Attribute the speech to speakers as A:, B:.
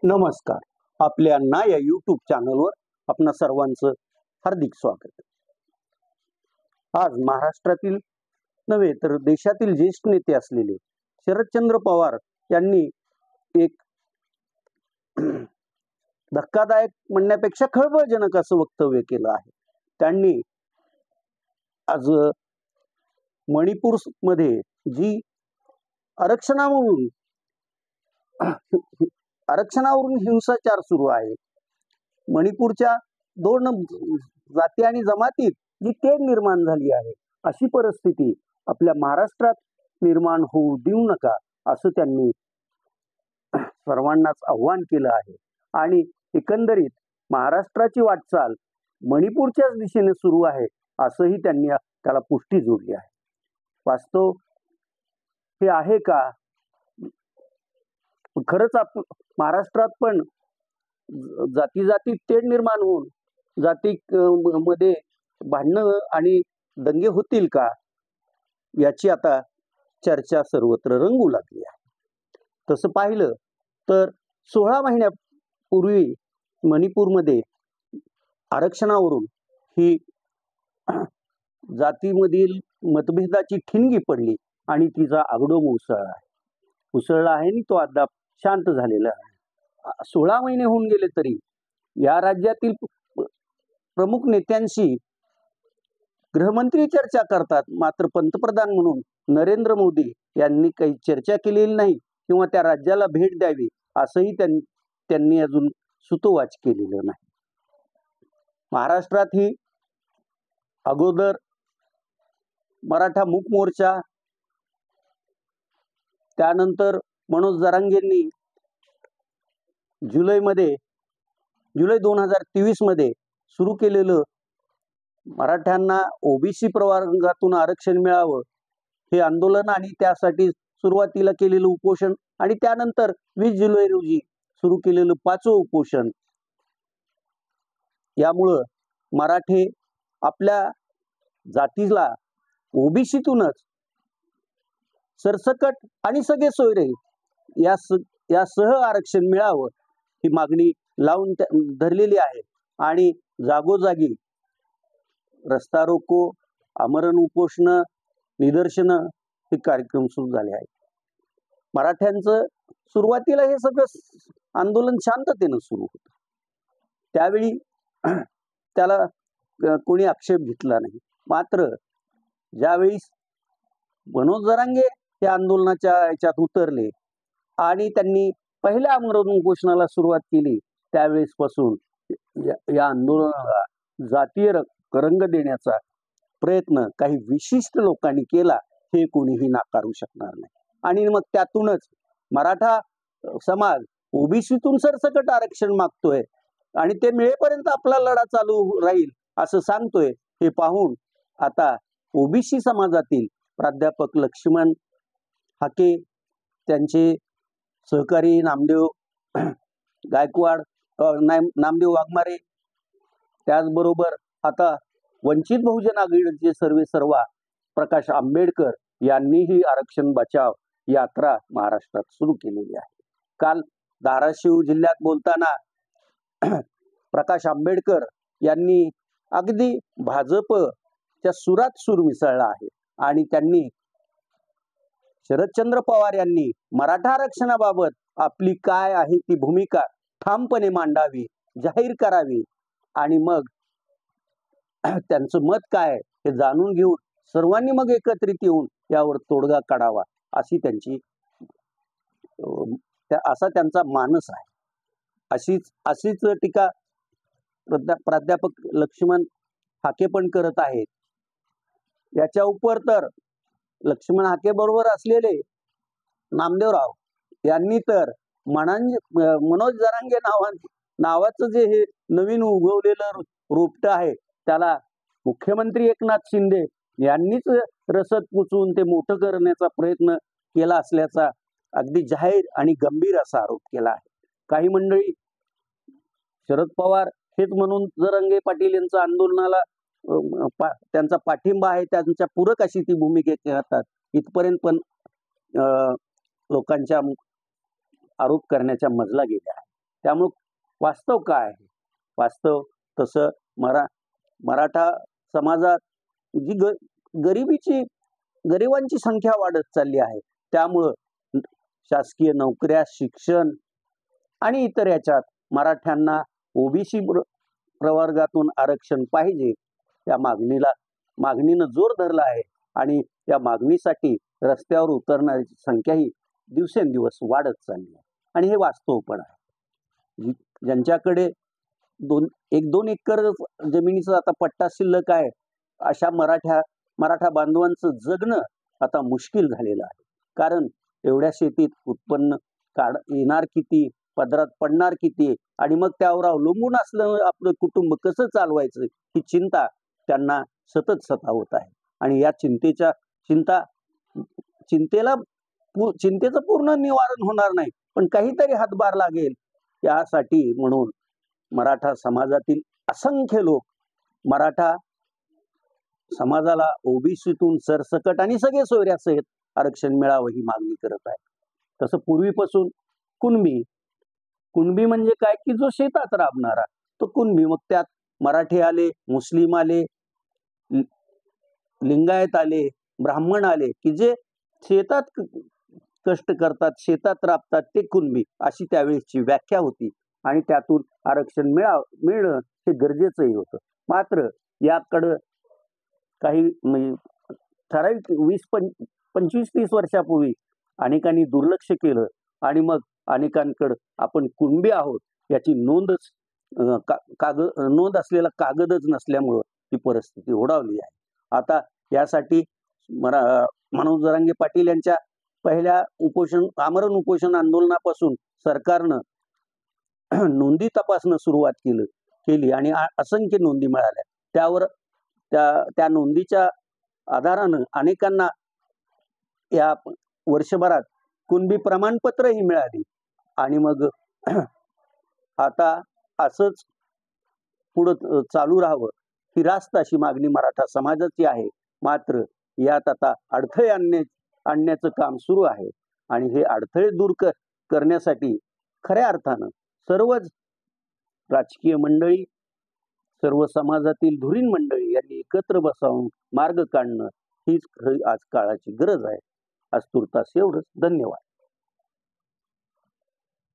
A: नमस्कार. आपल्या ना या यूट्यूब चॅनलवर आपणा सर्वांचं हार्दिक स्वागत. आज महाराष्ट्रातील नव्हे तर देशातील ज्येष्ठ नेते असलेले शरदचंद्र पवार यांनी एक धक्कादायक म्हणण्यापेक्षा खळबळजनक असं वक्तव्य केलं आहे. त्यांनी आज मणिपूर मध्ये जी आरक्षणावरून हिंसाचार सुरू आहे, मणिपूरच्या दोन जाती आणि जमातीत जी तेढ निर्माण झाली आहे, अशी परिस्थिती आपल्या महाराष्ट्रात निर्माण होऊ देऊ नका असं त्यांनी सर्वांनाच आव्हान केलं आहे. आणि एकंदरीत महाराष्ट्राची वाटचाल मणिपूरच्याच दिशेने सुरू आहे असंही त्यांनी त्याला पुष्टी जोडली आहे. वास्तव हे आहे का? खरंच महाराष्ट्रात पण जाती जाती तेढ निर्माण होऊन जाती मध्ये भांडणं आणि दंगे होतील का, याची आता चर्चा सर्वत्र रंगू लागली आहे. तसं पाहिलं तर 16 महिन्यापूर्वी मणिपूरमध्ये आरक्षणावरून ही जातीमधील मतभेदाची ठिणगी पडली आणि तिचा आगडोम उसळला आहे आणि तो अद्याप शांत झालेला आहे. 16 महिने होऊन गेले तरी या राज्यातील प्रमुख नेत्यांशी गृहमंत्री चर्चा करतात, मात्र पंतप्रधान म्हणून नरेंद्र मोदी यांनी काही चर्चा केलेली नाही किंवा त्या राज्याला भेट द्यावी असंही त्यांनी अजून सुतोवाच केलेलं नाही. महाराष्ट्रात ही अगोदर मराठा मूक मोर्चा, त्यानंतर मनोज जरांगेंनी जुलै 2023 मध्ये सुरू केलेलं मराठ्यांना ओबीसी प्रवर्गातून आरक्षण मिळावं हे आंदोलन आणि त्यासाठी सुरुवातीला केलेलं उपोषण आणि त्यानंतर 20 जुलै रोजी सुरू केलेलं 5वं उपोषण, यामुळं मराठे आपल्या जातीला ओबीसीतूनच सरसकट आणि सगळे सोयरे यासह आरक्षण मिळावं ही मागणी लावून धरलेली आहे. आणि जागोजागी रस्ता रोको, आमरण उपोषण, निदर्शनं हे कार्यक्रम सुरू झाले आहेत. मराठ्यांचं सुरुवातीला हे सगळं आंदोलन शांततेनं सुरू होतं, त्यावेळी त्याला कोणी आक्षेप घेतला नाही. मात्र ज्यावेळी मनोज जरांगे या आंदोलनाच्या याच्यात उतरले आणि त्यांनी पहिल्या आमरण उपोषणाला सुरुवात केली, त्यावेळेस पासून या आंदोलनाला जातीय रंग देण्याचा प्रयत्न काही विशिष्ट लोकांनी केला हे कोणीही नाकारू शकणार नाही. आणि मग त्यातूनच मराठा समाज ओबीसीतून सरसकट आरक्षण मागतोय आणि ते मिळेपर्यंत आपला लढा चालू राहील असं सांगतोय. हे पाहून आता ओबीसी समाजातील प्राध्यापक लक्ष्मण हाके, त्यांचे सहकारी नामदेव गायकवाड, नामदेव वाघमारे, त्याचबरोबर आता वंचित बहुजन आघाडीचे सर्वेसर्वा प्रकाश आंबेडकर यांनीही आरक्षण बचाव यात्रा महाराष्ट्रात सुरू केलेली आहे. काल धाराशिव जिल्ह्यात बोलताना प्रकाश आंबेडकर यांनी अगदी भाजपच्या सुरात सूर मिसळला आहे आणि त्यांनी शरदचंद्र पवार यांनी मराठा आरक्षणाबाबत आपली काय आहे ती भूमिका ठामपणे मांडावी, जाहीर करावी आणि मग त्यांचं मत काय हे जाणून घेऊन सर्वांनी मग एकत्रित येऊन यावर तोडगा काढावा अशी असा त्यांचा मानस आहे. अशीच टीका प्राध्यापक लक्ष्मण हाके पण करत आहेत. याच्या उपर तर लक्ष्मण हाके बरोबर असलेले नामदेवराव यांनी तर मनोज जरांगे नावाचं जे हे नवीन उगवलेलं रोपट आहे त्याला मुख्यमंत्री एकनाथ शिंदे यांनीच रसद पुचवून ते मोठं करण्याचा प्रयत्न केला असल्याचा अगदी जाहीर आणि गंभीर असा आरोप केला आहे. काही मंडळी शरद पवार हेच म्हणून जरांगे पाटील यांच्या आंदोलनाला त्यांचा पाठिंबा आहे, त्यांच्या पूरक अशी ती भूमिका घेतात इथपर्यंत पण लोकांच्या आरोप करण्याच्या मजला गेल्या आहे. त्यामुळं वास्तव काय आहे? वास्तव तसं मराठा समाजात जी गरिबांची संख्या वाढत चालली आहे, त्यामुळं शासकीय नोकऱ्या, शिक्षण आणि इतर याच्यात मराठ्यांना ओबीसी प्रवर्गातून आरक्षण पाहिजे, या मागणीनं जोर धरला आहे आणि या मागणीसाठी रस्त्यावर उतरणाऱ्याची संख्याही दिवसेंदिवस वाढत चालली आहे. आणि हे वास्तव पण आहे. ज्यांच्याकडे 1-2 एकर जमिनीचा आता पट्टा शिल्लक आहे, अशा मराठा बांधवांचं जगणं आता मुश्किल झालेलं आहे. कारण एवढ्या शेतीत उत्पन्न येणार किती, पदरात पडणार किती आणि मग त्यावर अवलंबून असलं आपलं कुटुंब कसं चालवायचं, ही चिंता त्यांना सतत सतावत आहे. आणि या चिंतेचं पूर्ण निवारण होणार नाही, पण काहीतरी हातभार लागेल यासाठी म्हणून मराठा समाजातील असंख्य लोक मराठा समाजाला ओबीसीतून सरसकट आणि सगळे सोयऱ्यासहित आरक्षण मिळावं ही मागणी करत आहे. तसं पूर्वीपासून कुणबी म्हणजे काय की जो शेतात राबणारा तो कुणबी, मग त्यात मराठी आले, मुस्लिम आले, लिंगायत आले, ब्राह्मण आले की जे शेतात कष्ट करतात, शेतात राबतात, ते कुणबी अशी त्यावेळेसची व्याख्या होती. आणि त्यातून आरक्षण मिळणं हे गरजेचंही होतं. मात्र याकडं काही म्हणजे ठराविक 25-30 वर्षापूर्वी अनेकांनी दुर्लक्ष केलं आणि मग अनेकांकडं आपण कुणबी आहोत याची नोंद असलेला कागदच नसल्यामुळं ही परिस्थिती ओढावली आहे. आता यासाठी मनोज जरांगे पाटील यांच्या पहिल्या आमरण उपोषण आंदोलनापासून सरकारनं नोंदी तपासणं सुरुवात केली आणि असंख्य नोंदी मिळाल्या. त्यावर त्या नोंदीच्या आधारानं अनेकांना या वर्षभरात कुणबी प्रमाणपत्रही मिळाली. आणि मग आता असंच पुढं चालू राहावं ही रास्त अशी मागणी मराठा समाजाची आहे. मात्र यात आता अडथळे आणण्याचं काम सुरू आहे आणि हे अडथळे दूर करण्यासाठी खऱ्या अर्थानं सर्वच राजकीय मंडळी, सर्व समाजातील धुरीण मंडळी यांनी एकत्र बसावून मार्ग काढणं हीच आज काळाची गरज आहे. आज तुर्तास एवढंच. धन्यवाद.